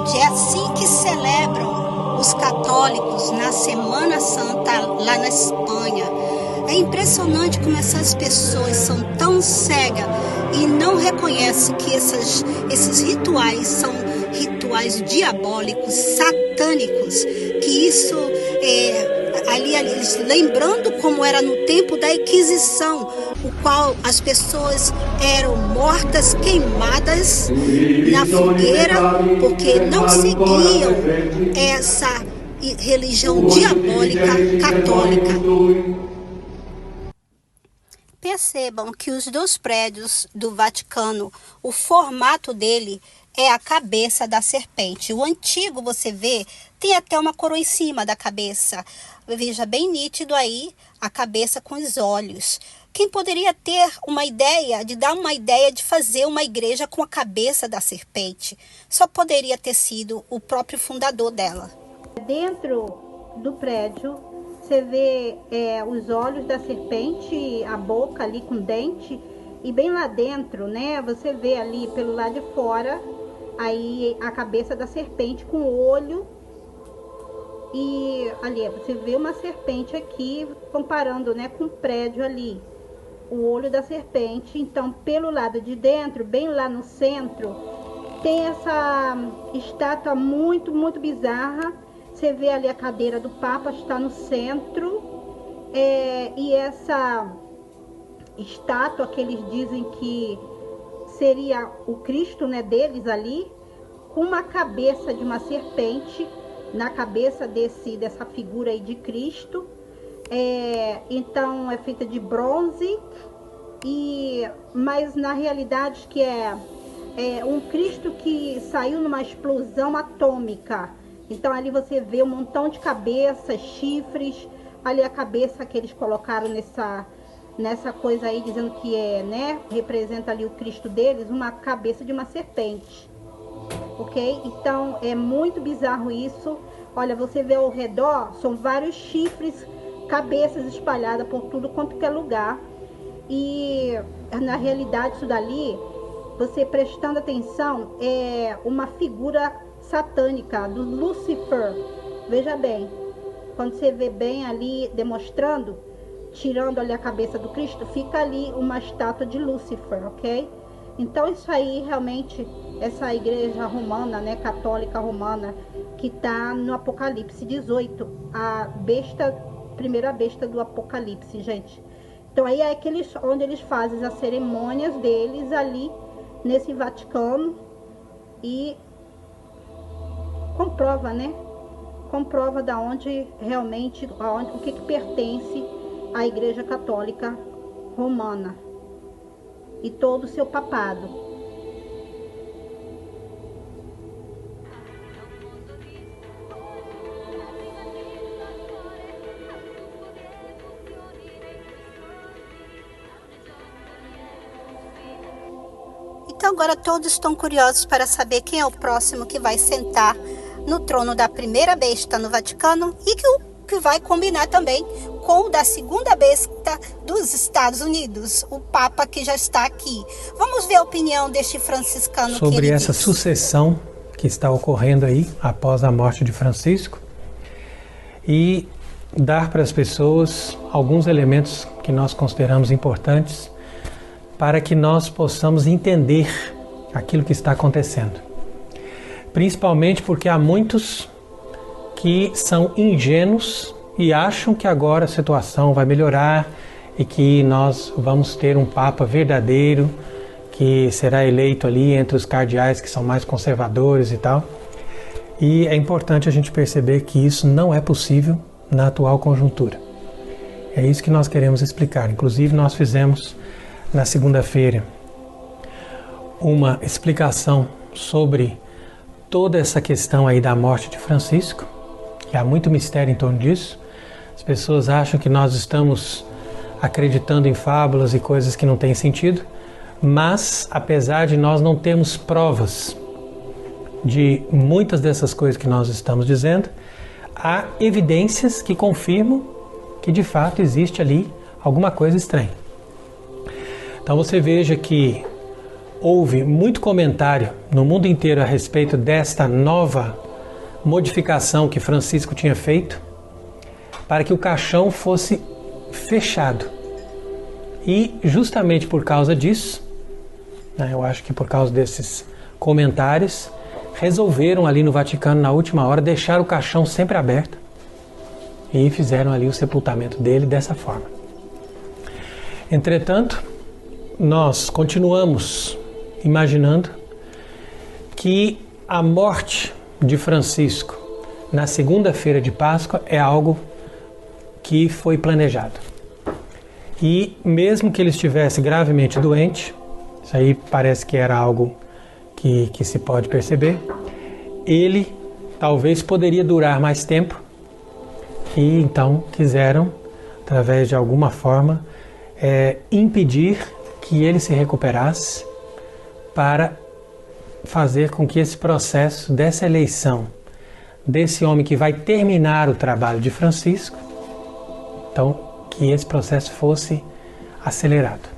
verdade, é assim que celebram os católicos na Semana Santa lá na Espanha. É impressionante como essas pessoas são tão cegas e não reconhecem que esses rituais são rituais diabólicos, satânicos, que isso ali, lembrando como era no tempo da Inquisição, o qual as pessoas eram mortas, queimadas na fogueira, porque não seguiam essa religião diabólica católica. Percebam que os dois prédios do Vaticano, o formato dele é a cabeça da serpente. O antigo, você vê, tem até uma coroa em cima da cabeça. Veja bem nítido aí a cabeça com os olhos. Quem poderia ter uma ideia, de fazer uma igreja com a cabeça da serpente? Só poderia ter sido o próprio fundador dela. Dentro do prédio, você vê os olhos da serpente, a boca ali com dente, e bem lá dentro, né, você vê ali pelo lado de fora, aí a cabeça da serpente com o olho, e ali você vê uma serpente aqui, comparando, né, com o prédio ali, o olho da serpente. Então, pelo lado de dentro, bem lá no centro, tem essa estátua muito, muito bizarra. Você vê ali a cadeira do Papa, está no centro, e essa estátua que eles dizem que seria o Cristo, né, deles ali, com uma cabeça de uma serpente na cabeça dessa figura aí de Cristo. Então é feita de bronze, mas na realidade que é um Cristo que saiu numa explosão atômica. Então ali você vê um montão de cabeças, chifres, ali a cabeça que eles colocaram nessa coisa aí, dizendo que né, representa ali o Cristo deles, uma cabeça de uma serpente, ok? Então é muito bizarro isso. Olha, você vê ao redor, são vários chifres, cabeças espalhadas por tudo quanto é lugar. E na realidade isso dali, você prestando atenção, é uma figura satânica do Lúcifer. Veja bem, quando você vê bem ali demonstrando, tirando ali a cabeça do Cristo, fica ali uma estátua de Lúcifer, ok? Então isso aí realmente, essa igreja romana, né, católica romana, que está no Apocalipse 18, a primeira besta do Apocalipse, gente. Então aí é onde eles fazem as cerimônias deles ali nesse Vaticano e comprova, né? Comprova da onde realmente, o que pertence à Igreja Católica Romana e todo o seu papado. Então agora todos estão curiosos para saber quem é o próximo que vai sentar no trono da primeira besta no Vaticano e que vai combinar também com o da segunda besta dos Estados Unidos, o Papa que já está aqui. Vamos ver a opinião deste franciscano sobre essa sucessão que está ocorrendo aí após a morte de Francisco e dar para as pessoas alguns elementos que nós consideramos importantes para que nós possamos entender aquilo que está acontecendo. Principalmente porque há muitos que são ingênuos e acham que agora a situação vai melhorar e que nós vamos ter um Papa verdadeiro que será eleito ali entre os cardeais que são mais conservadores e tal. E é importante a gente perceber que isso não é possível na atual conjuntura. É isso que nós queremos explicar. Inclusive nós fizemos na segunda-feira uma explicação sobre toda essa questão aí da morte de Francisco, que há muito mistério em torno disso. As pessoas acham que nós estamos acreditando em fábulas e coisas que não têm sentido, mas apesar de nós não termos provas de muitas dessas coisas que nós estamos dizendo, há evidências que confirmam que de fato existe ali alguma coisa estranha. Então você veja que houve muito comentário no mundo inteiro a respeito desta nova modificação que Francisco tinha feito para que o caixão fosse fechado. E justamente por causa disso, eu acho que por causa desses comentários, resolveram ali no Vaticano, na última hora, deixar o caixão sempre aberto e fizeram ali o sepultamento dele dessa forma. Entretanto, nós continuamos imaginando que a morte de Francisco na segunda-feira de Páscoa é algo que foi planejado. E mesmo que ele estivesse gravemente doente, isso aí parece que era algo que se pode perceber, ele talvez poderia durar mais tempo e então quiseram, através de alguma forma, impedir que ele se recuperasse para fazer com que esse processo dessa eleição desse homem que vai terminar o trabalho de Francisco, então que esse processo fosse acelerado.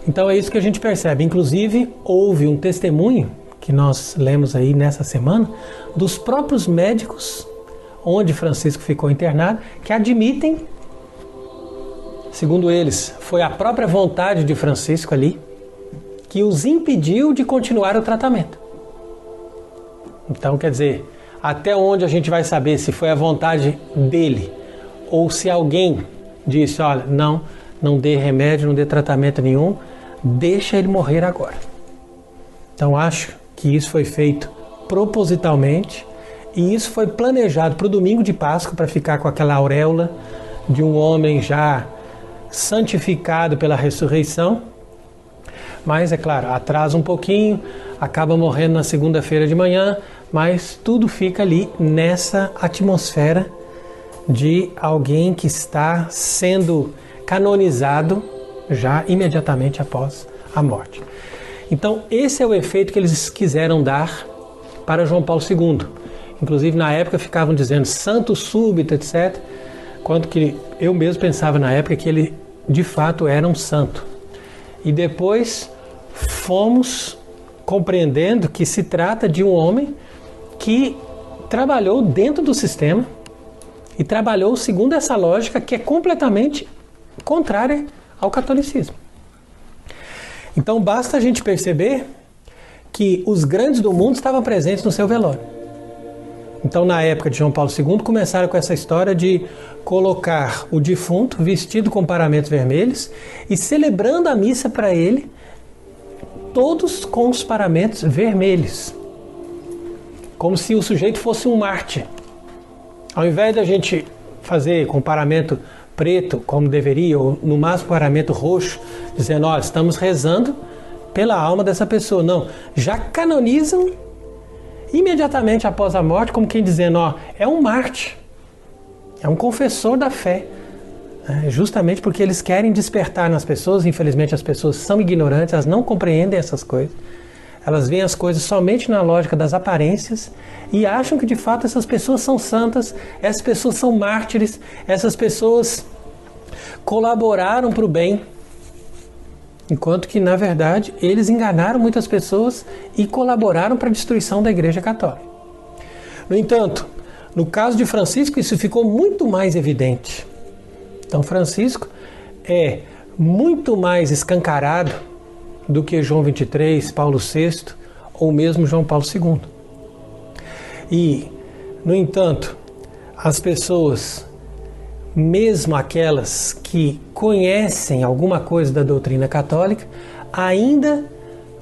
Então é isso que a gente percebe. Inclusive houve um testemunho que nós lemos aí nessa semana dos próprios médicos onde Francisco ficou internado, que admitem, segundo eles, foi a própria vontade de Francisco ali que os impediu de continuar o tratamento. Então, quer dizer, até onde a gente vai saber se foi a vontade dele ou se alguém disse, olha, não dê remédio, não dê tratamento nenhum, deixa ele morrer agora. Então, acho que isso foi feito propositalmente e isso foi planejado para o domingo de Páscoa, para ficar com aquela auréola de um homem já santificado pela ressurreição. Mas, é claro, atrasa um pouquinho, acaba morrendo na segunda-feira de manhã, mas tudo fica ali nessa atmosfera de alguém que está sendo canonizado já imediatamente após a morte. Então, esse é o efeito que eles quiseram dar para João Paulo II. Inclusive, na época, ficavam dizendo santo súbito, etc. Quanto que eu mesmo pensava na época que ele, de fato, era um santo. E depois fomos compreendendo que se trata de um homem que trabalhou dentro do sistema e trabalhou segundo essa lógica que é completamente contrária ao catolicismo. Então basta a gente perceber que os grandes do mundo estavam presentes no seu velório. Então, na época de João Paulo II, começaram com essa história de colocar o defunto vestido com paramentos vermelhos e celebrando a missa para ele, todos com os paramentos vermelhos. Como se o sujeito fosse um mártir. Ao invés da gente fazer com paramento preto, como deveria, ou no máximo paramento roxo, dizendo, olha, estamos rezando pela alma dessa pessoa. Não, já canonizam imediatamente após a morte, como quem dizendo, é um mártir, é um confessor da fé. Justamente porque eles querem despertar nas pessoas, infelizmente as pessoas são ignorantes, elas não compreendem essas coisas. Elas veem as coisas somente na lógica das aparências e acham que de fato essas pessoas são santas, essas pessoas são mártires, essas pessoas colaboraram para o bem. Enquanto que, na verdade, eles enganaram muitas pessoas e colaboraram para a destruição da Igreja Católica. No entanto, no caso de Francisco, isso ficou muito mais evidente. Então, Francisco é muito mais escancarado do que João XXIII, Paulo VI ou mesmo João Paulo II. E, no entanto, as pessoas, mesmo aquelas que conhecem alguma coisa da doutrina católica, ainda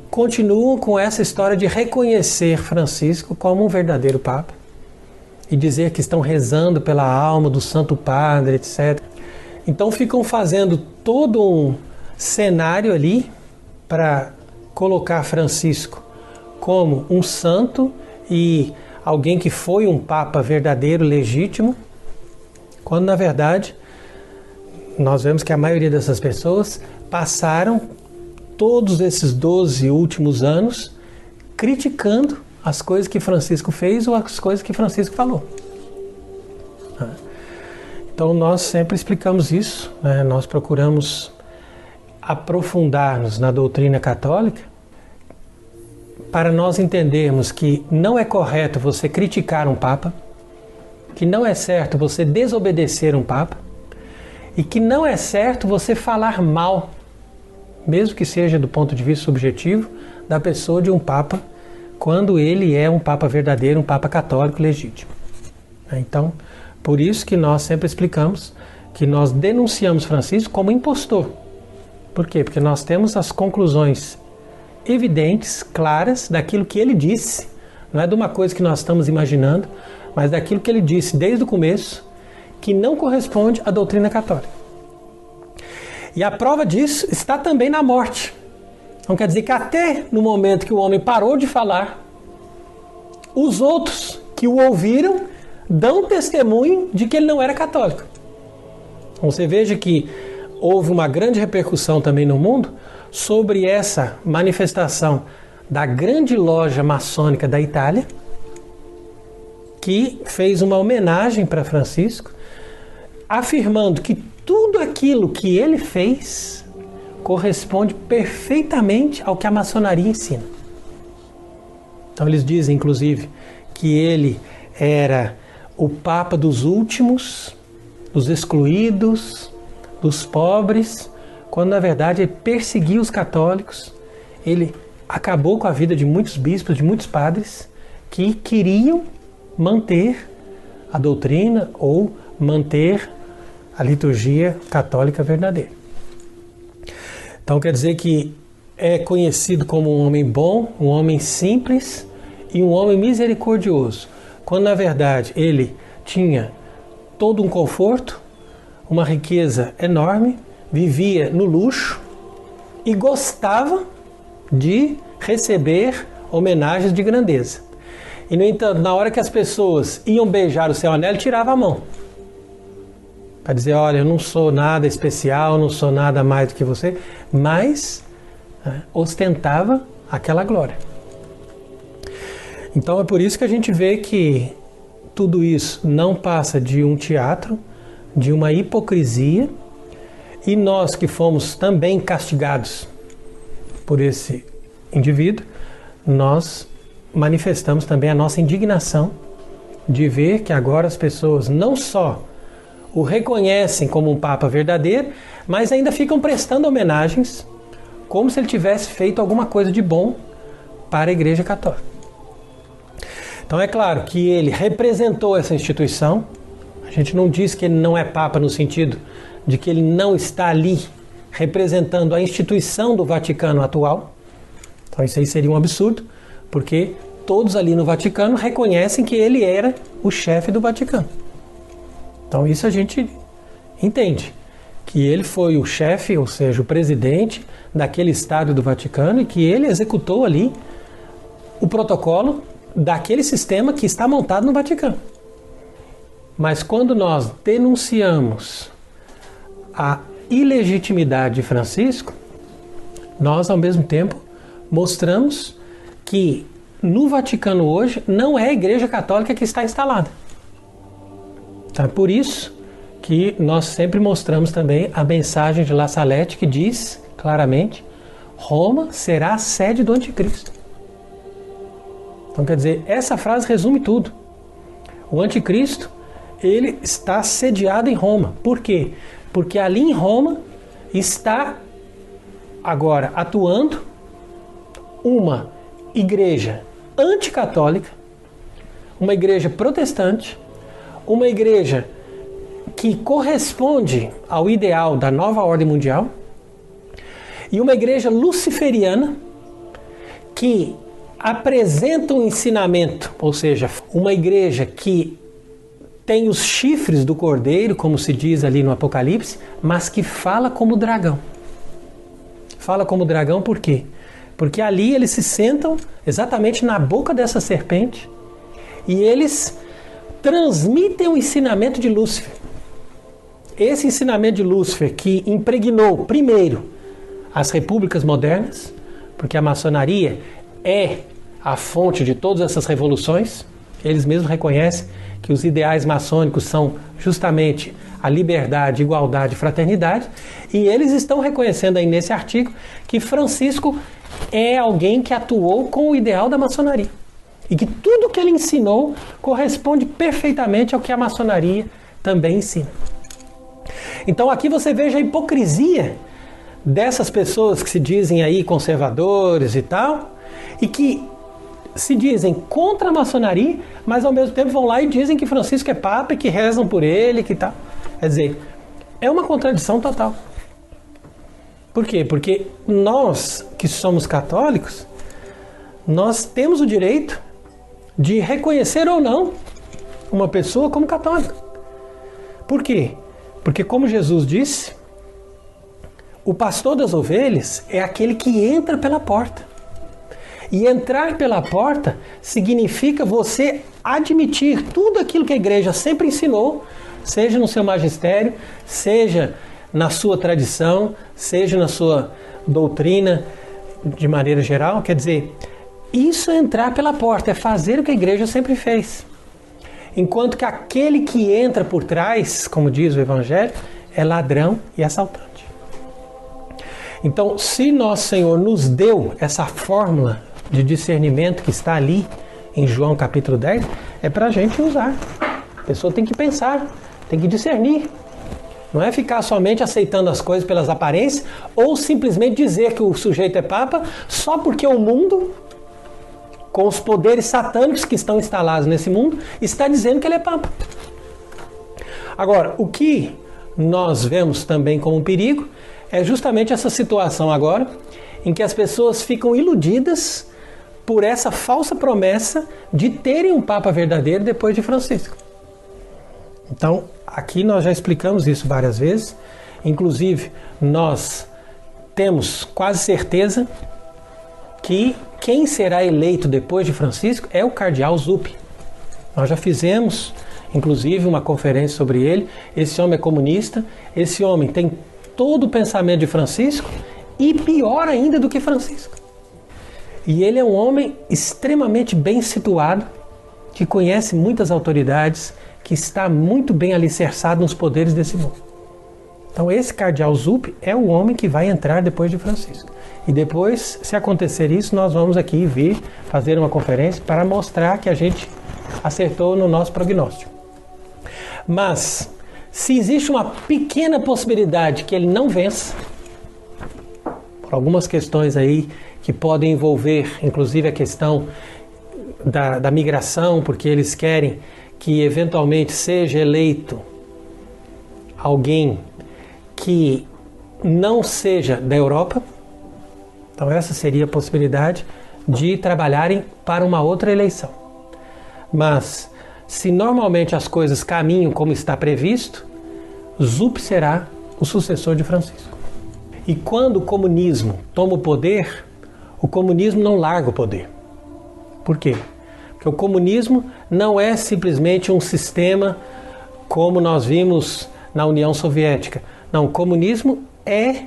continuam com essa história de reconhecer Francisco como um verdadeiro Papa e dizer que estão rezando pela alma do Santo Padre, etc. Então ficam fazendo todo um cenário ali para colocar Francisco como um santo e alguém que foi um Papa verdadeiro, legítimo, quando na verdade nós vemos que a maioria dessas pessoas passaram todos esses 12 últimos anos criticando as coisas que Francisco fez ou as coisas que Francisco falou. Então nós sempre explicamos isso, né? Nós procuramos aprofundar-nos na doutrina católica para nós entendermos que não é correto você criticar um Papa, que não é certo você desobedecer um Papa e que não é certo você falar mal, mesmo que seja do ponto de vista subjetivo, da pessoa de um Papa, quando ele é um Papa verdadeiro, um Papa católico legítimo. Então, por isso que nós sempre explicamos que nós denunciamos Francisco como impostor. Por quê? Porque nós temos as conclusões evidentes, claras, daquilo que ele disse, não é de uma coisa que nós estamos imaginando, mas daquilo que ele disse desde o começo, que não corresponde à doutrina católica. E a prova disso está também na morte. Então quer dizer que até no momento que o homem parou de falar, os outros que o ouviram dão testemunho de que ele não era católico. Então você veja que houve uma grande repercussão também no mundo sobre essa manifestação da grande loja maçônica da Itália, que fez uma homenagem para Francisco, afirmando que tudo aquilo que ele fez corresponde perfeitamente ao que a maçonaria ensina. Então eles dizem, inclusive, que ele era o Papa dos últimos, dos excluídos, dos pobres, quando na verdade ele perseguia os católicos, ele acabou com a vida de muitos bispos, de muitos padres que queriam manter a doutrina ou manter a liturgia católica verdadeira. Então quer dizer que é conhecido como um homem bom, um homem simples e um homem misericordioso, quando na verdade ele tinha todo um conforto, uma riqueza enorme, vivia no luxo e gostava de receber homenagens de grandeza. E no entanto, na hora que as pessoas iam beijar o seu anel, ele tirava a mão para dizer, olha, eu não sou nada especial, não sou nada mais do que você, mas ostentava aquela glória. Então é por isso que a gente vê que tudo isso não passa de um teatro, de uma hipocrisia, e nós que fomos também castigados por esse indivíduo, nós manifestamos também a nossa indignação de ver que agora as pessoas não só o reconhecem como um Papa verdadeiro, mas ainda ficam prestando homenagens como se ele tivesse feito alguma coisa de bom para a Igreja Católica. Então é claro que ele representou essa instituição. A gente não diz que ele não é Papa no sentido de que ele não está ali representando a instituição do Vaticano atual. Então isso aí seria um absurdo, porque todos ali no Vaticano reconhecem que ele era o chefe do Vaticano. Então isso a gente entende, que ele foi o chefe, ou seja, o presidente daquele Estado do Vaticano e que ele executou ali o protocolo daquele sistema que está montado no Vaticano. Mas quando nós denunciamos a ilegitimidade de Francisco, nós ao mesmo tempo mostramos que no Vaticano hoje não é a Igreja Católica que está instalada. Então, por isso que nós sempre mostramos também a mensagem de La Salette, que diz claramente: Roma será a sede do anticristo. Então quer dizer, essa frase resume tudo. O anticristo, ele está sediado em Roma. Por quê? Porque ali em Roma está agora atuando uma igreja anticatólica, uma igreja protestante, uma igreja que corresponde ao ideal da nova ordem mundial e uma igreja luciferiana que apresenta um ensinamento, ou seja, uma igreja que tem os chifres do cordeiro, como se diz ali no Apocalipse, mas que fala como dragão. Fala como dragão por quê? Porque ali eles se sentam exatamente na boca dessa serpente e eles transmitem o ensinamento de Lúcifer. Esse ensinamento de Lúcifer que impregnou primeiro as repúblicas modernas, porque a maçonaria é a fonte de todas essas revoluções. Eles mesmos reconhecem que os ideais maçônicos são justamente a liberdade, igualdade e fraternidade, e eles estão reconhecendo aí nesse artigo que Francisco é alguém que atuou com o ideal da maçonaria e que tudo que ele ensinou corresponde perfeitamente ao que a maçonaria também ensina. Então aqui você veja a hipocrisia dessas pessoas que se dizem aí conservadores e tal, e que se dizem contra a maçonaria, mas ao mesmo tempo vão lá e dizem que Francisco é papa e que rezam por ele, que tal. Quer dizer, é uma contradição total. Por quê? Porque nós que somos católicos, nós temos o direito de reconhecer ou não uma pessoa como católica. Por quê? Porque como Jesus disse, o pastor das ovelhas é aquele que entra pela porta. E entrar pela porta significa você admitir tudo aquilo que a igreja sempre ensinou, seja no seu magistério, seja na sua tradição, seja na sua doutrina de maneira geral. Quer dizer, isso é entrar pela porta, é fazer o que a igreja sempre fez. Enquanto que aquele que entra por trás, como diz o Evangelho, é ladrão e assaltante. Então, se nosso Senhor nos deu essa fórmula de discernimento que está ali em João capítulo 10, é para a gente usar. A pessoa tem que pensar, tem que discernir. Não é ficar somente aceitando as coisas pelas aparências ou simplesmente dizer que o sujeito é papa só porque o mundo, com os poderes satânicos que estão instalados nesse mundo, está dizendo que ele é papa. Agora, o que nós vemos também como um perigo é justamente essa situação agora em que as pessoas ficam iludidas por essa falsa promessa de terem um Papa verdadeiro depois de Francisco. Então, aqui nós já explicamos isso várias vezes. Inclusive, nós temos quase certeza que quem será eleito depois de Francisco é o cardeal Zuppi. Nós já fizemos, inclusive, uma conferência sobre ele. Esse homem é comunista, esse homem tem todo o pensamento de Francisco e pior ainda do que Francisco. E ele é um homem extremamente bem situado, que conhece muitas autoridades, que está muito bem alicerçado nos poderes desse mundo. Então esse cardeal Zuppi é o homem que vai entrar depois de Francisco. E depois, se acontecer isso, nós vamos aqui vir fazer uma conferência para mostrar que a gente acertou no nosso prognóstico. Mas, se existe uma pequena possibilidade que ele não vença, por algumas questões aí que podem envolver, inclusive a questão da migração, porque eles querem que eventualmente seja eleito alguém que não seja da Europa. Então essa seria a possibilidade de trabalharem para uma outra eleição. Mas se normalmente as coisas caminham como está previsto, Zuppi será o sucessor de Francisco. E quando o comunismo toma o poder, o comunismo não larga o poder. Por quê? Porque o comunismo não é simplesmente um sistema como nós vimos na União Soviética. Não, o comunismo é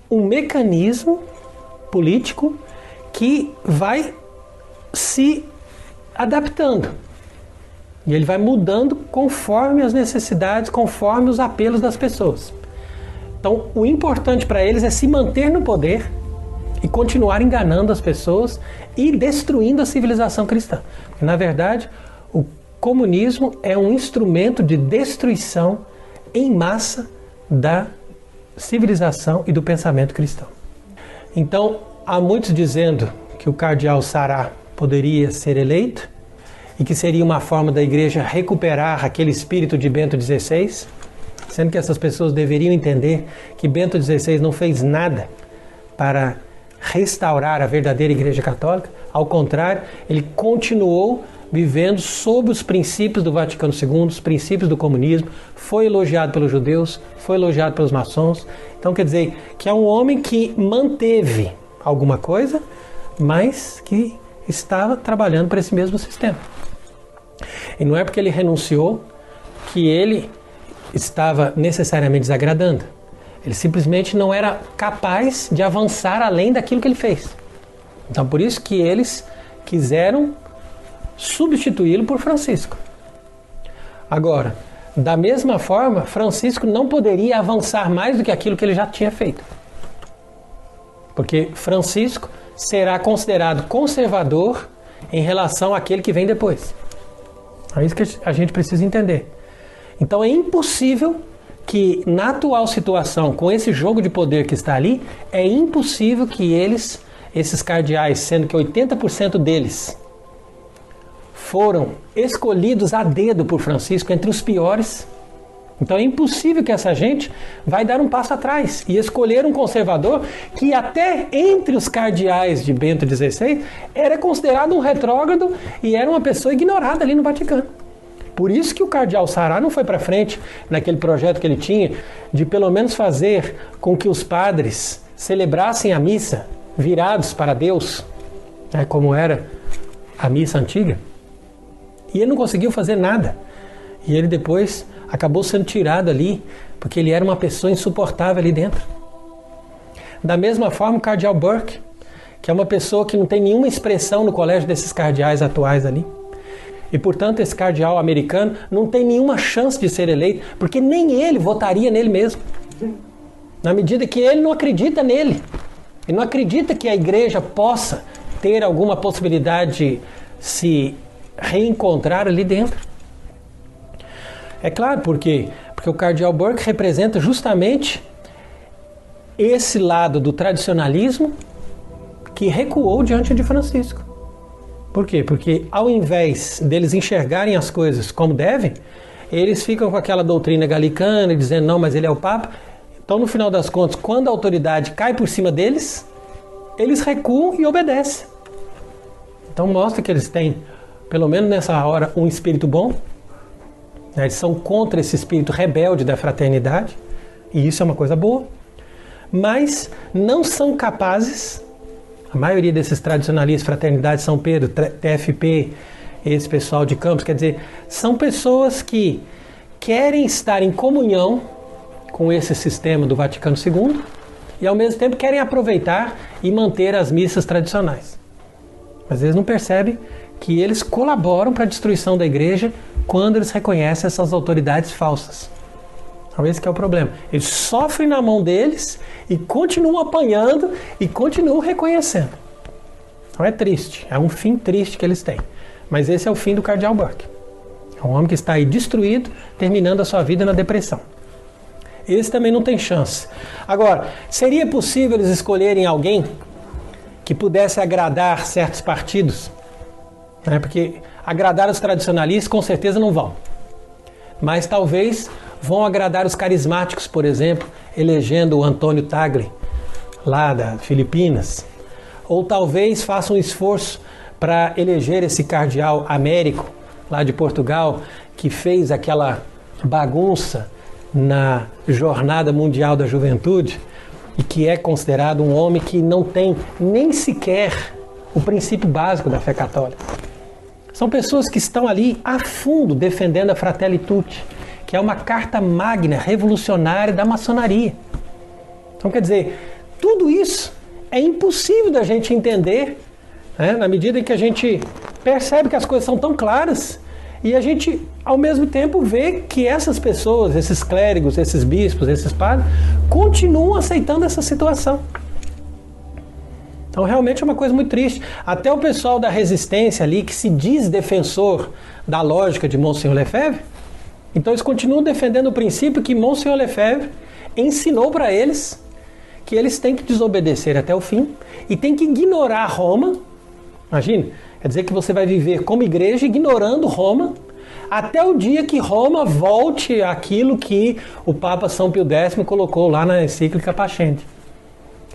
um mecanismo político que vai se adaptando. E ele vai mudando conforme as necessidades, conforme os apelos das pessoas. Então, o importante para eles é se manter no poder e continuar enganando as pessoas e destruindo a civilização cristã. Porque, na verdade, o comunismo é um instrumento de destruição em massa da civilização e do pensamento cristão. Então, há muitos dizendo que o cardeal Sará poderia ser eleito e que seria uma forma da igreja recuperar aquele espírito de Bento XVI, sendo que essas pessoas deveriam entender que Bento XVI não fez nada para restaurar a verdadeira Igreja Católica. Ao contrário, ele continuou vivendo sob os princípios do Vaticano II, os princípios do comunismo, foi elogiado pelos judeus, foi elogiado pelos maçons. Então quer dizer que é um homem que manteve alguma coisa, mas que estava trabalhando para esse mesmo sistema. E não é porque ele renunciou que ele estava necessariamente desagradando. Ele simplesmente não era capaz de avançar além daquilo que ele fez. Então por isso que eles quiseram substituí-lo por Francisco. Agora, Da mesma forma, Francisco não poderia avançar mais do que aquilo que ele já tinha feito. Porque Francisco será considerado conservador em relação àquele que vem depois. É isso que a gente precisa entender. Então é impossível que na atual situação, com esse jogo de poder que está ali, é impossível que esses cardeais, sendo que 80% deles foram escolhidos a dedo por Francisco, entre os piores. Então é impossível que essa gente vai dar um passo atrás e escolher um conservador que até entre os cardeais de Bento XVI era considerado um retrógrado e era uma pessoa ignorada ali no Vaticano. Por isso que o cardeal Sará não foi para frente naquele projeto que ele tinha de pelo menos fazer com que os padres celebrassem a missa virados para Deus, né, como era a missa antiga. E ele não conseguiu fazer nada. E ele depois acabou sendo tirado ali, porque ele era uma pessoa insuportável ali dentro. Da mesma forma, o cardeal Burke, que é uma pessoa que não tem nenhuma expressão no colégio desses cardeais atuais ali. E, portanto, esse cardeal americano não tem nenhuma chance de ser eleito, porque nem ele votaria nele mesmo. Na medida que ele não acredita nele. Ele não acredita que a igreja possa ter alguma possibilidade de se reencontrar ali dentro. É claro, porque o cardeal Burke representa justamente esse lado do tradicionalismo que recuou diante de Francisco. Por quê? Porque ao invés deles enxergarem as coisas como devem, eles ficam com aquela doutrina galicana, dizendo, não, mas ele é o Papa. Então, no final das contas, quando a autoridade cai por cima deles, eles recuam e obedecem. Então, mostra que eles têm, pelo menos nessa hora, um espírito bom. Eles são contra esse espírito rebelde da fraternidade, e isso é uma coisa boa. Mas não são capazes... A maioria desses tradicionalistas, Fraternidade São Pedro, TFP, esse pessoal de Campos, quer dizer, são pessoas que querem estar em comunhão com esse sistema do Vaticano II e ao mesmo tempo querem aproveitar e manter as missas tradicionais. Mas eles não percebem que eles colaboram para a destruição da igreja quando eles reconhecem essas autoridades falsas. Então esse que é o problema. Eles sofrem na mão deles e continuam apanhando e continuam reconhecendo. Então é triste, é um fim triste que eles têm. Mas esse é o fim do cardeal Burke. É um homem que está aí destruído, terminando a sua vida na depressão. Esse também não tem chance. Agora, seria possível eles escolherem alguém que pudesse agradar certos partidos? Porque agradar os tradicionalistas com certeza não vão. Mas talvez vão agradar os carismáticos, por exemplo, elegendo o Antônio Tagle, lá da Filipinas. Ou talvez façam um esforço para eleger esse cardeal Américo, lá de Portugal, que fez aquela bagunça na Jornada Mundial da Juventude e que é considerado um homem que não tem nem sequer o princípio básico da fé católica. São pessoas que estão ali a fundo defendendo a Fratelli Tutti, que é uma carta magna, revolucionária da maçonaria. Então, quer dizer, tudo isso é impossível da gente entender, né, na medida em que a gente percebe que as coisas são tão claras e a gente, ao mesmo tempo, vê que essas pessoas, esses clérigos, esses bispos, esses padres, continuam aceitando essa situação. Então, realmente é uma coisa muito triste. Até o pessoal da resistência ali, que se diz defensor da lógica de Monsenhor Lefebvre, então eles continuam defendendo o princípio que Monsenhor Lefebvre ensinou para eles, que eles têm que desobedecer até o fim e têm que ignorar Roma. Imagine, quer dizer que você vai viver como igreja ignorando Roma até o dia que Roma volte àquilo que o Papa São Pio X colocou lá na encíclica Pascendi.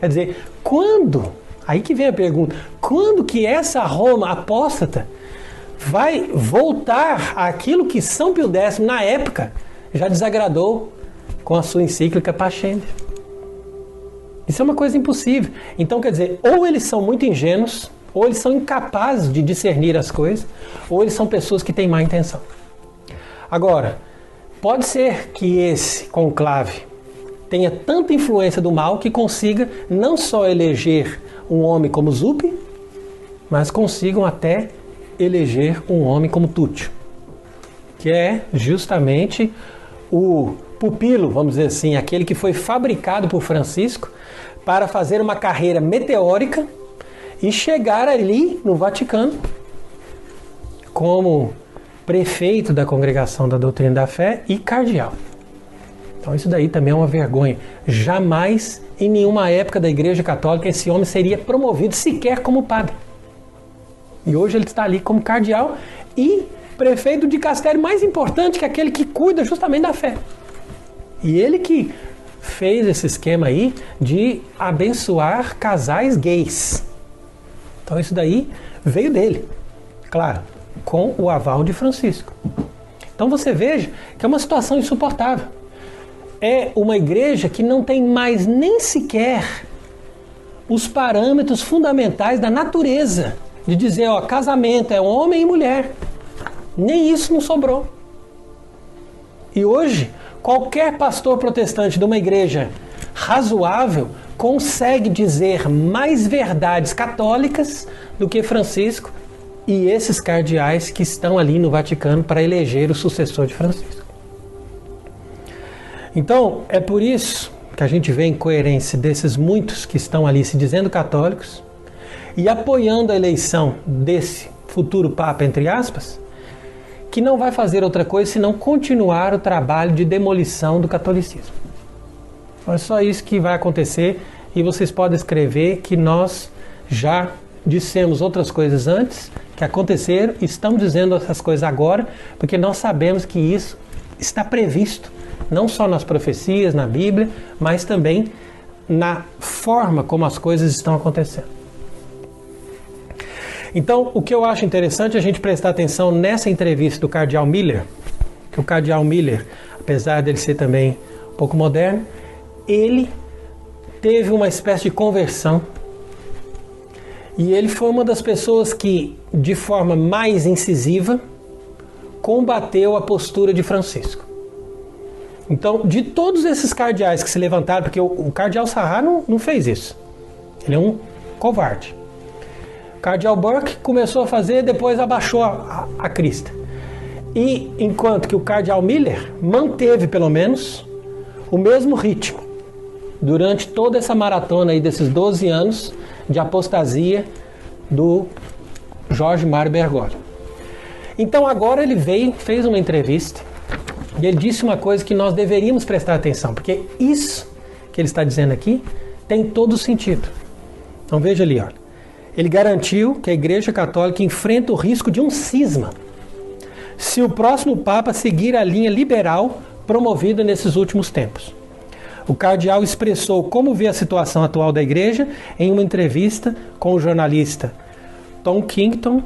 Quer dizer, quando, aí que vem a pergunta, quando que essa Roma apóstata vai voltar àquilo que São Pio X, na época, já desagradou com a sua encíclica Pascendi? Isso é uma coisa impossível. Então, quer dizer, ou eles são muito ingênuos, ou eles são incapazes de discernir as coisas, ou eles são pessoas que têm má intenção. Agora, pode ser que esse conclave tenha tanta influência do mal que consiga não só eleger um homem como Zuppi, mas consigam até eleger um homem como Túcio, que é justamente o pupilo, vamos dizer assim, aquele que foi fabricado por Francisco para fazer uma carreira meteórica e chegar ali no Vaticano como prefeito da Congregação da Doutrina da Fé e cardeal. Então isso daí também é uma vergonha. Jamais, em nenhuma época da Igreja Católica, esse homem seria promovido sequer como padre. E hoje ele está ali como cardeal e prefeito do dicastério mais importante, que é aquele que cuida justamente da fé. E ele que fez esse esquema aí de abençoar casais gays. Então isso daí veio dele, claro, com o aval de Francisco. Então você veja que é uma situação insuportável. É uma igreja que não tem mais nem sequer os parâmetros fundamentais da natureza, de dizer, ó, casamento é homem e mulher. Nem isso não sobrou. E hoje, qualquer pastor protestante de uma igreja razoável consegue dizer mais verdades católicas do que Francisco e esses cardeais que estão ali no Vaticano para eleger o sucessor de Francisco. Então, é por isso que a gente vê a incoerência desses muitos que estão ali se dizendo católicos e apoiando a eleição desse futuro Papa, entre aspas, que não vai fazer outra coisa senão continuar o trabalho de demolição do catolicismo. É só isso que vai acontecer e vocês podem escrever que nós já dissemos outras coisas antes, que aconteceram, e estamos dizendo essas coisas agora, porque nós sabemos que isso está previsto, não só nas profecias, na Bíblia, mas também na forma como as coisas estão acontecendo. Então, o que eu acho interessante é a gente prestar atenção nessa entrevista do cardeal Miller, que o cardeal Miller, apesar dele ser também um pouco moderno, ele teve uma espécie de conversão e ele foi uma das pessoas que, de forma mais incisiva, combateu a postura de Francisco. Então, de todos esses cardeais que se levantaram, porque o cardeal Sarrat não fez isso, ele é um covarde. O cardeal Burke começou a fazer, depois abaixou a crista. E enquanto que o cardeal Miller manteve, pelo menos, o mesmo ritmo durante toda essa maratona aí desses 12 anos de apostasia do Jorge Mário Bergoglio. Então agora ele veio, fez uma entrevista e ele disse uma coisa que nós deveríamos prestar atenção, porque isso que ele está dizendo aqui tem todo o sentido. Então veja ali, olha. Ele garantiu que a Igreja Católica enfrenta o risco de um cisma se o próximo Papa seguir a linha liberal promovida nesses últimos tempos. O cardeal expressou como vê a situação atual da Igreja em uma entrevista com o jornalista Tom Kington,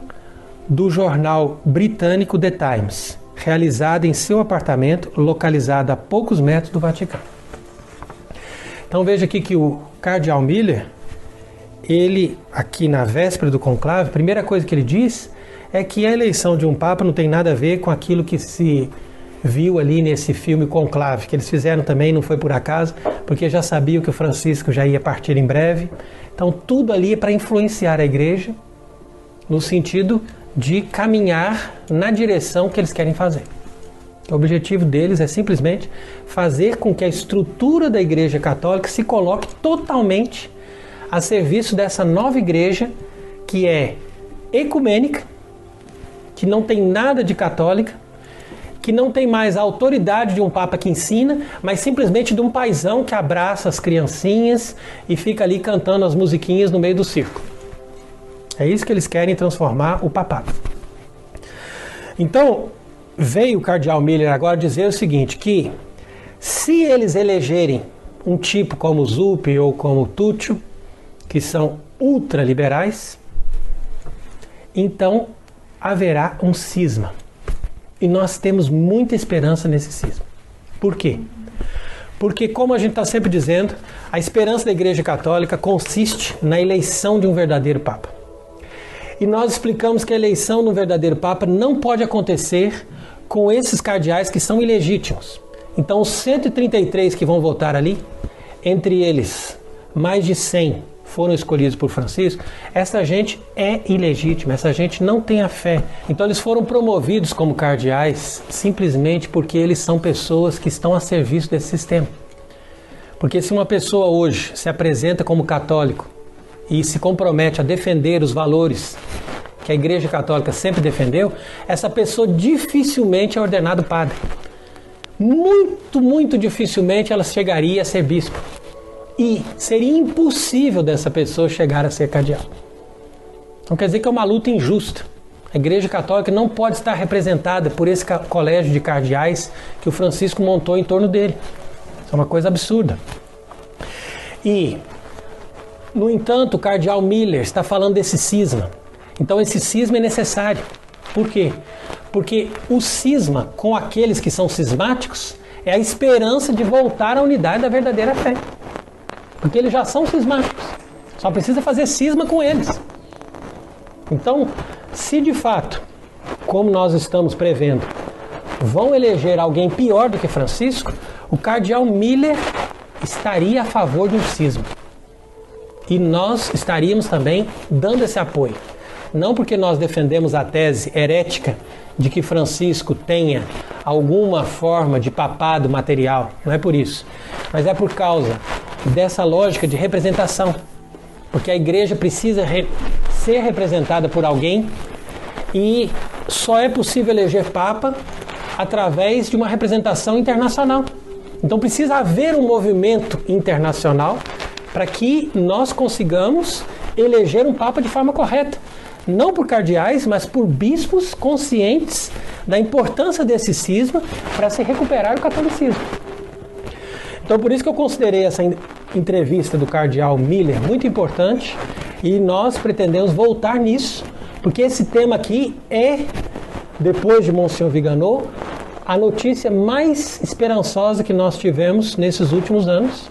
do jornal britânico The Times, realizada em seu apartamento, localizado a poucos metros do Vaticano. Então veja aqui que o cardeal Miller, ele, aqui na véspera do conclave, a primeira coisa que ele diz é que a eleição de um Papa não tem nada a ver com aquilo que se viu ali nesse filme Conclave, que eles fizeram também, não foi por acaso, porque já sabiam que o Francisco já ia partir em breve. Então tudo ali é para influenciar a Igreja no sentido de caminhar na direção que eles querem fazer. O objetivo deles é simplesmente fazer com que a estrutura da Igreja Católica se coloque totalmente a serviço dessa nova igreja que é ecumênica, que não tem nada de católica, que não tem mais a autoridade de um Papa que ensina, mas simplesmente de um paizão que abraça as criancinhas e fica ali cantando as musiquinhas no meio do circo. É isso que eles querem transformar o papado. Então, veio o cardeal Miller agora dizer o seguinte, que se eles elegerem um tipo como Zuppi ou como Tuccio, que são ultraliberais, então haverá um cisma. E nós temos muita esperança nesse cisma. Por quê? Porque, como a gente está sempre dizendo, a esperança da Igreja Católica consiste na eleição de um verdadeiro Papa. E nós explicamos que a eleição de um verdadeiro Papa não pode acontecer com esses cardeais que são ilegítimos. Então, os 133 que vão votar ali, entre eles, mais de 100 foram escolhidos por Francisco, essa gente é ilegítima, essa gente não tem a fé. Então eles foram promovidos como cardeais simplesmente porque eles são pessoas que estão a serviço desse sistema. Porque se uma pessoa hoje se apresenta como católico e se compromete a defender os valores que a Igreja Católica sempre defendeu, essa pessoa dificilmente é ordenado padre. Muito dificilmente ela chegaria a ser bispo. E seria impossível dessa pessoa chegar a ser cardeal. Então quer dizer que é uma luta injusta. A Igreja Católica não pode estar representada por esse colégio de cardeais que o Francisco montou em torno dele. Isso é uma coisa absurda. E, no entanto, o cardeal Miller está falando desse cisma. Então esse cisma é necessário. Por quê? Porque o cisma com aqueles que são cismáticos é a esperança de voltar à unidade da verdadeira fé. Porque eles já são cismáticos. Só precisa fazer cisma com eles. Então, se de fato, como nós estamos prevendo, vão eleger alguém pior do que Francisco, o cardeal Miller estaria a favor de um cisma. E nós estaríamos também dando esse apoio. Não porque nós defendemos a tese herética de que Francisco tenha alguma forma de papado material, não é por isso, mas é por causa dessa lógica de representação, porque a igreja precisa ser representada por alguém e só é possível eleger papa através de uma representação internacional. Então precisa haver um movimento internacional para que nós consigamos eleger um papa de forma correta. Não por cardeais, mas por bispos conscientes da importância desse cisma para se recuperar o catolicismo. Então por isso que eu considerei essa entrevista do cardeal Miller muito importante e nós pretendemos voltar nisso, porque esse tema aqui é, depois de Monsenhor Viganò, a notícia mais esperançosa que nós tivemos nesses últimos anos,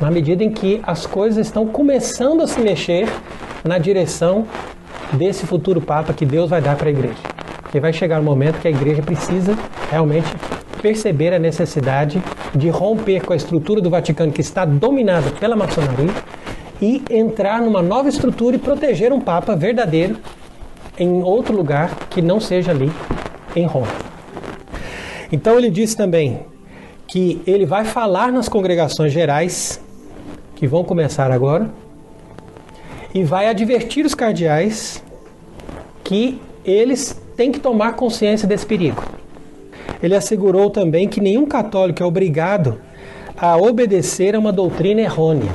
na medida em que as coisas estão começando a se mexer na direção desse futuro Papa que Deus vai dar para a Igreja. Porque vai chegar um momento que a Igreja precisa realmente perceber a necessidade de romper com a estrutura do Vaticano que está dominada pela maçonaria e entrar numa nova estrutura e proteger um Papa verdadeiro em outro lugar que não seja ali em Roma. Então ele disse também que ele vai falar nas congregações gerais, que vão começar agora, e vai advertir os cardeais que eles têm que tomar consciência desse perigo. Ele assegurou também que nenhum católico é obrigado a obedecer a uma doutrina errônea.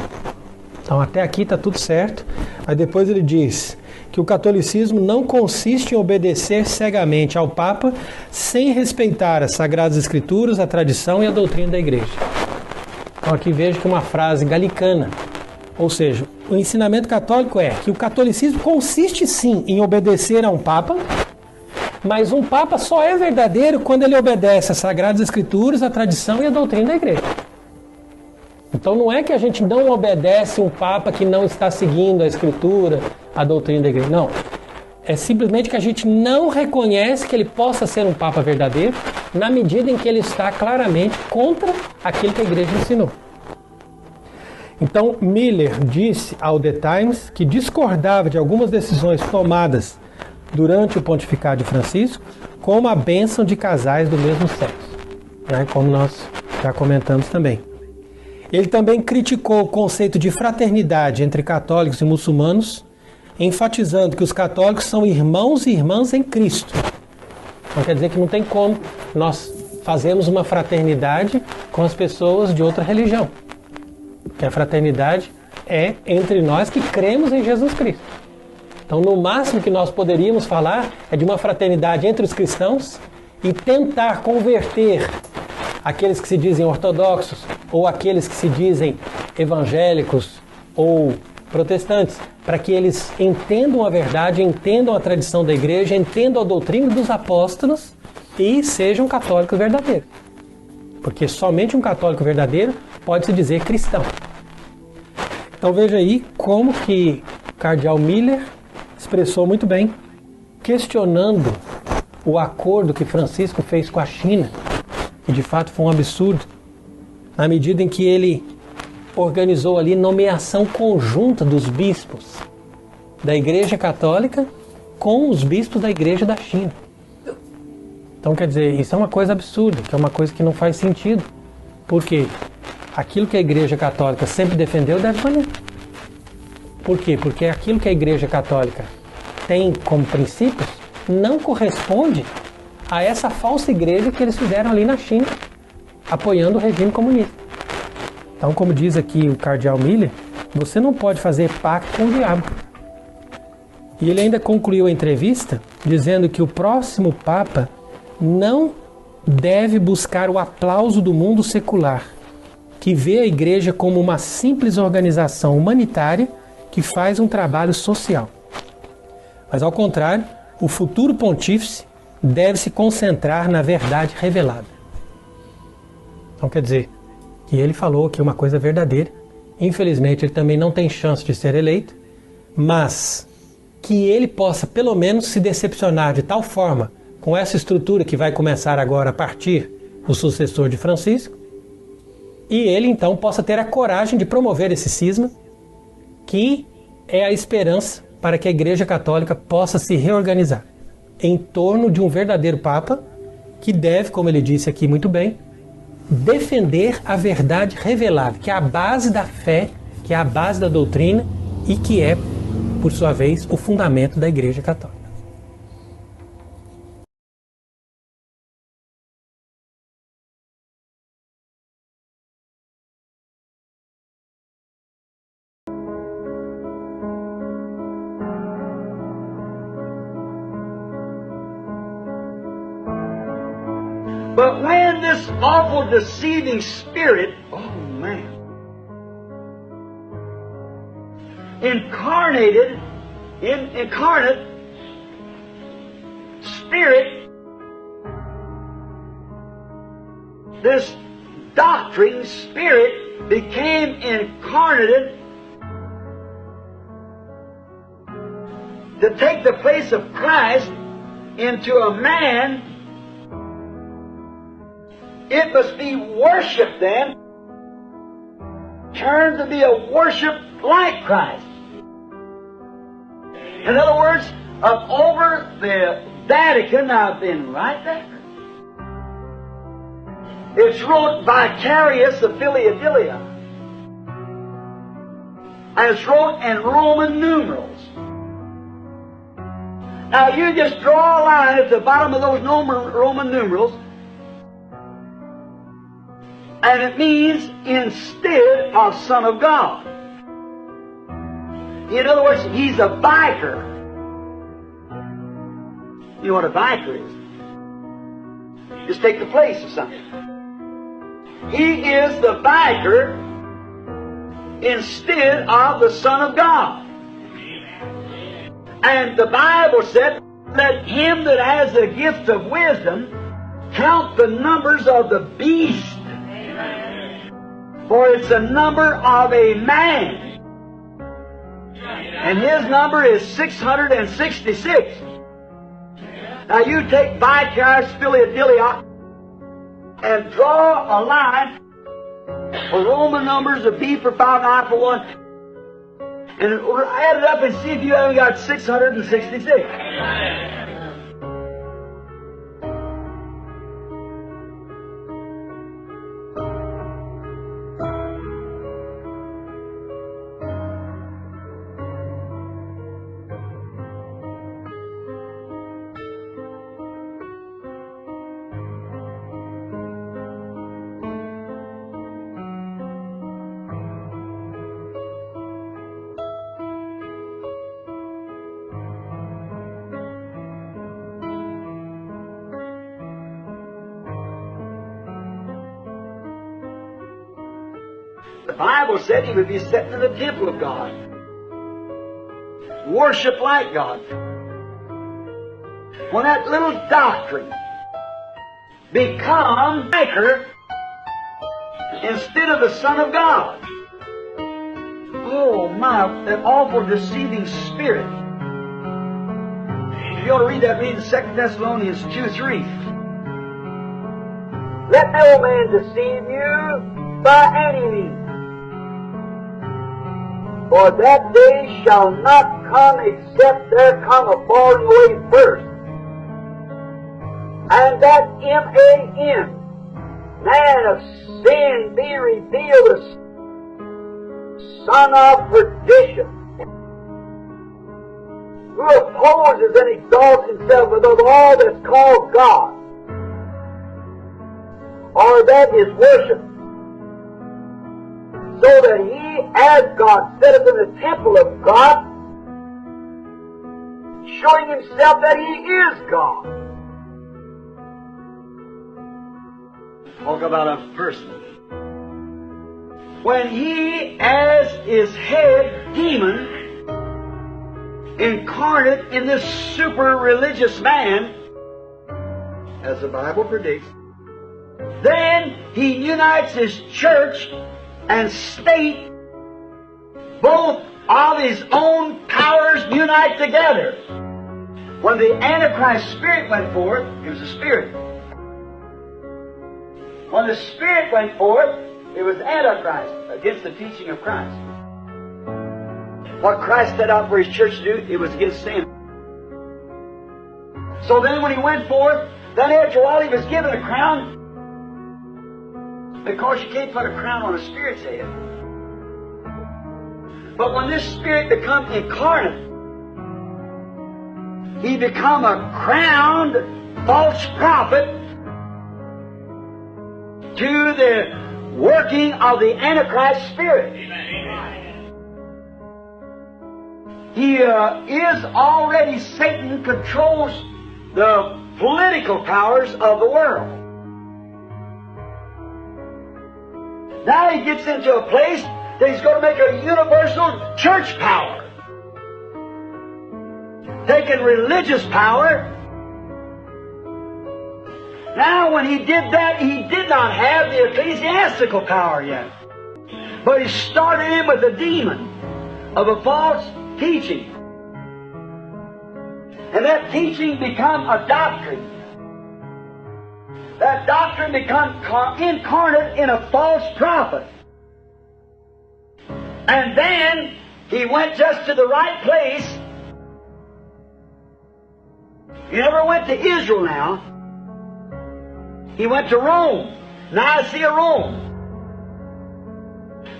Então até aqui está tudo certo, mas depois ele diz que o catolicismo não consiste em obedecer cegamente ao Papa sem respeitar as Sagradas Escrituras, a tradição e a doutrina da Igreja. Então aqui vejo que uma frase galicana, ou seja, o ensinamento católico é que o catolicismo consiste sim em obedecer a um Papa, mas um Papa só é verdadeiro quando ele obedece às Sagradas Escrituras, a tradição e a doutrina da Igreja. Então não é que a gente não obedece um Papa que não está seguindo a Escritura, a doutrina da Igreja. Não. É simplesmente que a gente não reconhece que ele possa ser um Papa verdadeiro na medida em que ele está claramente contra aquilo que a Igreja ensinou. Então Miller disse ao The Times que discordava de algumas decisões tomadas durante o pontificado de Francisco, como a bênção de casais do mesmo sexo, né? Como nós já comentamos também. Ele também criticou o conceito de fraternidade entre católicos e muçulmanos, enfatizando que os católicos são irmãos e irmãs em Cristo. Então quer dizer que não tem como nós fazermos uma fraternidade com as pessoas de outra religião. Que a fraternidade é entre nós que cremos em Jesus Cristo. Então, no máximo que nós poderíamos falar é de uma fraternidade entre os cristãos e tentar converter aqueles que se dizem ortodoxos ou aqueles que se dizem evangélicos ou protestantes, para que eles entendam a verdade, entendam a tradição da igreja, entendam a doutrina dos apóstolos e sejam católicos verdadeiros. Porque somente um católico verdadeiro pode se dizer cristão. Então veja aí como que o cardeal Miller expressou muito bem, questionando o acordo que Francisco fez com a China, que de fato foi um absurdo, na medida em que ele organizou ali nomeação conjunta dos bispos da Igreja Católica com os bispos da Igreja da China. Então, quer dizer, isso é uma coisa absurda, que é uma coisa que não faz sentido. Por quê? Aquilo que a Igreja Católica sempre defendeu deve valer. Por quê? Porque aquilo que a Igreja Católica tem como princípios não corresponde a essa falsa igreja que eles fizeram ali na China, apoiando o regime comunista. Então, como diz aqui o cardeal Miller, você não pode fazer pacto com o diabo. E ele ainda concluiu a entrevista dizendo que o próximo Papa não deve buscar o aplauso do mundo secular, que vê a igreja como uma simples organização humanitária que faz um trabalho social. Mas, ao contrário, o futuro pontífice deve se concentrar na verdade revelada. Então, quer dizer, que ele falou aqui uma coisa verdadeira. Infelizmente, ele também não tem chance de ser eleito, mas que ele possa, pelo menos, se decepcionar de tal forma com essa estrutura que vai começar agora a partir do sucessor de Francisco, e ele, então, possa ter a coragem de promover esse cisma, que é a esperança para que a Igreja Católica possa se reorganizar em torno de um verdadeiro Papa que deve, como ele disse aqui muito bem, defender a verdade revelada, que é a base da fé, que é a base da doutrina e que é, por sua vez, o fundamento da Igreja Católica. But when this awful deceiving spirit, oh man, incarnate spirit, this doctrine spirit became incarnated to take the place of Christ into a man. It must be worshipped then, turned to be a worship like Christ. In other words, up over the Vatican, I've been right there. It's wrote vicarious Philadelphia. And it's wrote in Roman numerals. Now you just draw a line at the bottom of those Roman numerals, and it means instead of Son of God. In other words, He's a vicar. You know what a vicar is? Just take the place of something. He is the vicar instead of the Son of God. And the Bible said, let him that has the gift of wisdom count the numbers of the beast, for it's the number of a man, and his number is 666. Now you take vicarious Philadelphia and draw a line for Roman numbers, a B for 5, an I for 1, and add it up and see if you haven't got 666. The Bible said He would be set in the temple of God. Worship like God. When that little doctrine becomes vicar instead of the Son of God. Oh my, that awful deceiving spirit. If you want to read that, read in 2 Thessalonians 2:3. Let no man deceive you by any means. For that day shall not come except there come a falling away first. And that man, man of sin, be revealed, the son of perdition, who opposes and exalts himself above all that's called God, or that is worship, so that he, as God, sitteth in the temple of God, showing himself that he is God. Talk about a person. When he, as his head demon, incarnate in this super religious man, as the Bible predicts, then he unites his church and state, both of his own powers unite together. When the Antichrist spirit went forth, it was a spirit. When the spirit went forth, it was Antichrist, against the teaching of Christ. What Christ set out for his church to do, it was against sin. So then when he went forth, then after a while he was given a crown, because you can't put a crown on a spirit's head. But when this spirit becomes incarnate, he become a crowned false prophet to the working of the Antichrist spirit. He is already, Satan controls the political powers of the world. Now he gets into a place that he's going to make a universal church power. Taking religious power. Now when he did that, he did not have the ecclesiastical power yet. But he started in with a demon of a false teaching. And that teaching become a doctrine. That doctrine become incarnate in a false prophet. And then he went just to the right place. He never went to Israel now. He went to Rome, Nicaea, Rome.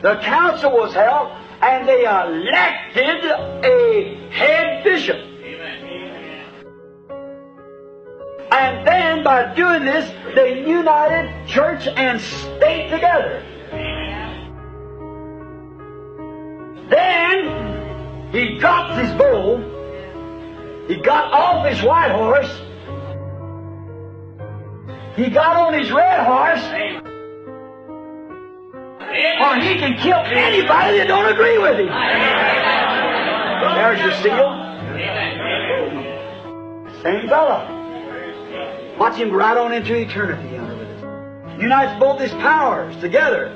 The council was held, and they elected a head bishop. And then by doing this, they united church and state together. Then he dropped his bow. He got off his white horse. He got on his red horse. Or he can kill anybody that don't agree with him. There's your seal. Same fella. Watch him right on into eternity under with us. Unites both his powers together.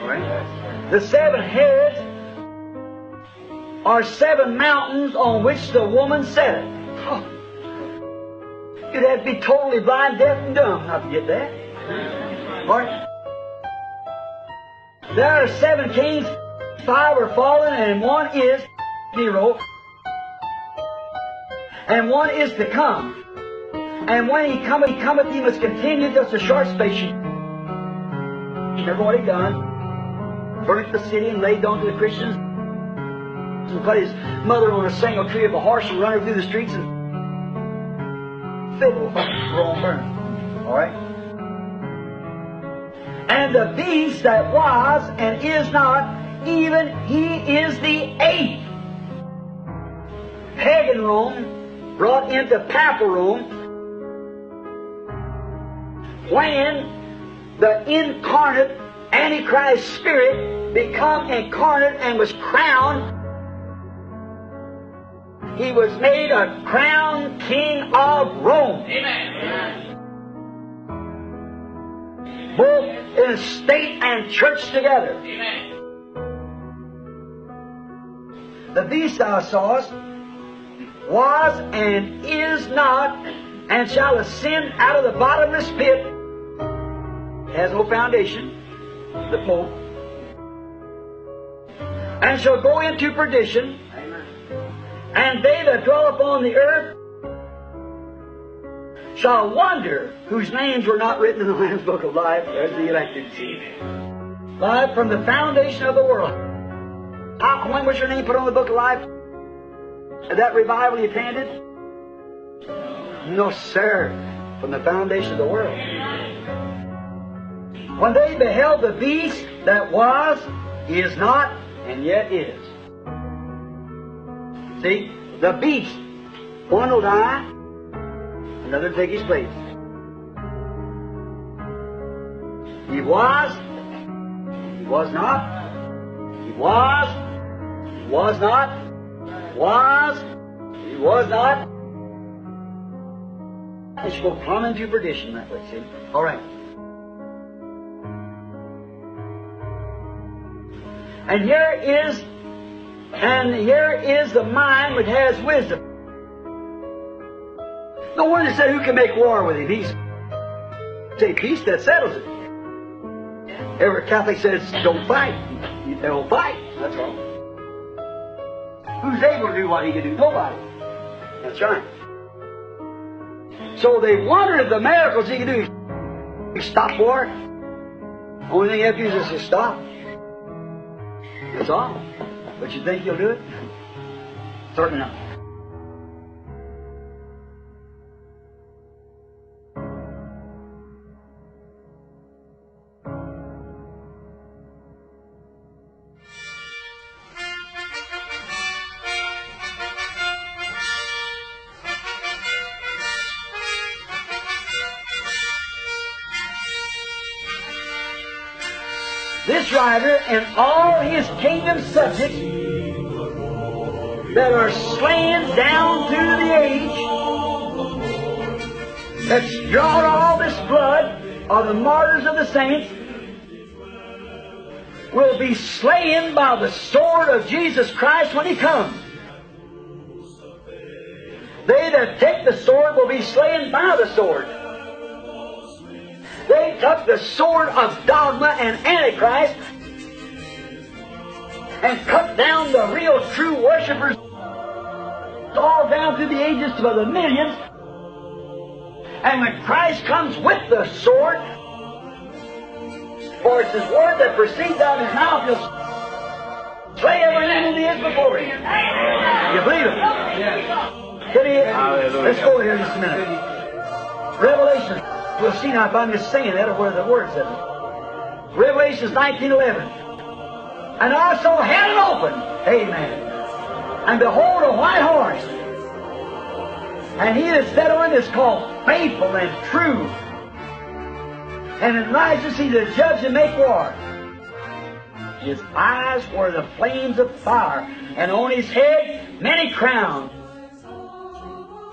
All right? The 7 heads are 7 mountains on which the woman sat. Oh. You'd have to be totally blind, deaf, and dumb not to get that. All right? There are 7 kings, 5 are fallen, and 1 is Nero, and 1 is to come. And when he cometh, he must continue just a short space. Remember what he done? Burnt the city and laid down to the Christians, and put his mother on a single tree of a horse and run her through the streets and fiddle were all burned. Alright? And the beast that was and is not, even he is the 8th. Pagan Rome brought into Papal Rome when the incarnate Antichrist spirit become incarnate and was crowned. He was made a crowned king of Rome. Amen. Both in state and church together. Amen. The beast thou sawest was and is not, and shall ascend out of the bottomless pit. It has no foundation. The Pope. and shall go into perdition, and they that dwell upon the earth shall wonder whose names were not written in the Lamb's Book of Life as the elected. Life from the foundation of the world. When was your name put on the Book of Life? That revival you attended? No, sir. From the foundation of the world. When they beheld the beast that was, is not, and yet is. See, the beast, one will die, another will take his place. He was not, he was not, he was not. It shall go plumb into perdition that way, see? All right. And here is the mind which has wisdom. No wonder it said, who can make war with him? He's say peace, that settles it. Every Catholic says, don't fight. They don't fight. That's all. Who's able to do what he can do? Nobody. That's right. So they wondered at the miracles he could do. He stop war. Only thing you have to do is just stop. That's all. But you think he'll do it? Certainly not. This writer and all his kingdom subjects that are slain down through the age, that's drawn all this blood of the martyrs of the saints, will be slain by the sword of Jesus Christ when He comes. They that take the sword will be slain by the sword. They took the sword of dogma and Antichrist and cut down the real true worshippers all down through the ages to the millions. And when Christ comes with the sword, for it's His word that proceeds out of His mouth, He'll slay every enemy that is before Him. You believe it? Let's go here in just a minute. Revelation. We'll see now if I'm just saying that or where the word says it. Revelation 19:11. And I saw heaven open. Amen. And behold a white horse. And he that sat on it is called Faithful and True. And in righteousness he that judge and make war. His eyes were the flames of fire, and on his head many crowns.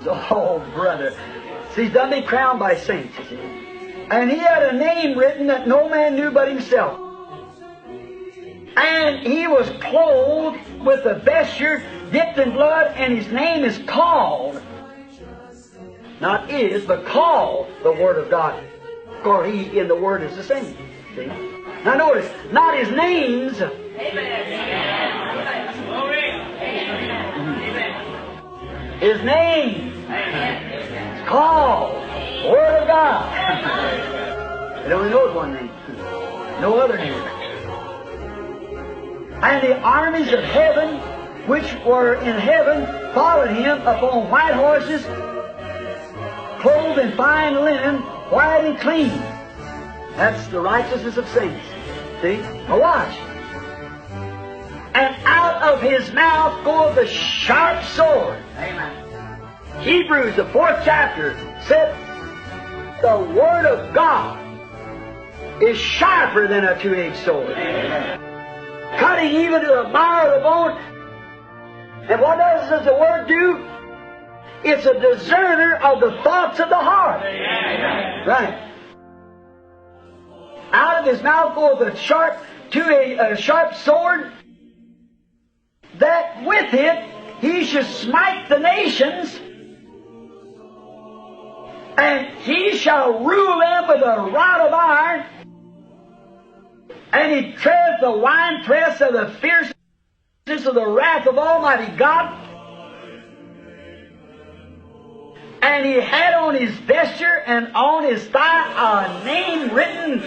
Oh, brother. See, he's done been crowned by saints, you see. And he had a name written that no man knew but himself. And he was clothed with a vesture dipped in blood, and his name is called, not is, but called the Word of God. For he in the Word is the same. See? Now notice, not his names. His name. Called Word of God. It only knows one name. No other name. And the armies of heaven, which were in heaven, followed him upon white horses, clothed in fine linen, white and clean. That's the righteousness of saints. See? Now watch. And out of his mouth goeth a sharp sword. Amen. Hebrews, the 4th chapter, said the Word of God is sharper than a two-edged sword. Amen. Cutting even to the marrow of the bone. And what does the Word do? It's a discerner of the thoughts of the heart. Amen. Right. Out of his mouth goes a sharp sword, that with it he should smite the nations, and he shall rule them with a rod of iron, and he treads the winepress of the fierce This is the wrath of Almighty God. And he had on his vesture and on his thigh a name written,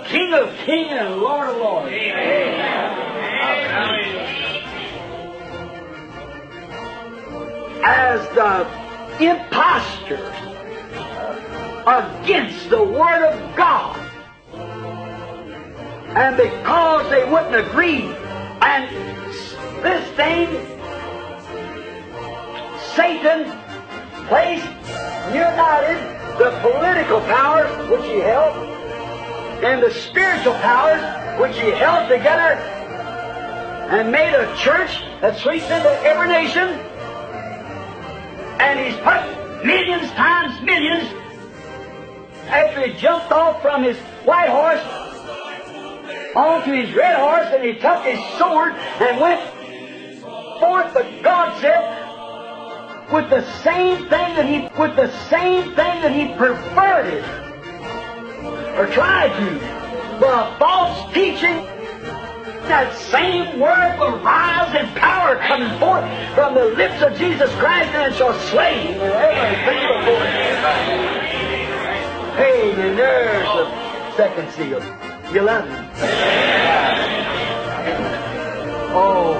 King of Kings and Lord of Lords. As the impostors against the Word of God, and because they wouldn't agree, and this thing, Satan placed, united the political powers which he held and the spiritual powers which he held together and made a church that sweeps into every nation, and he's put millions times millions after he jumped off from his white horse onto his red horse, and he took his sword and went forth, but God said, with the same thing that he perverted or tried to, the false teaching, that same word will rise in power coming forth from the lips of Jesus Christ, and it shall slay him and everything before it. Hey, and there's the second seal. You love him. Oh,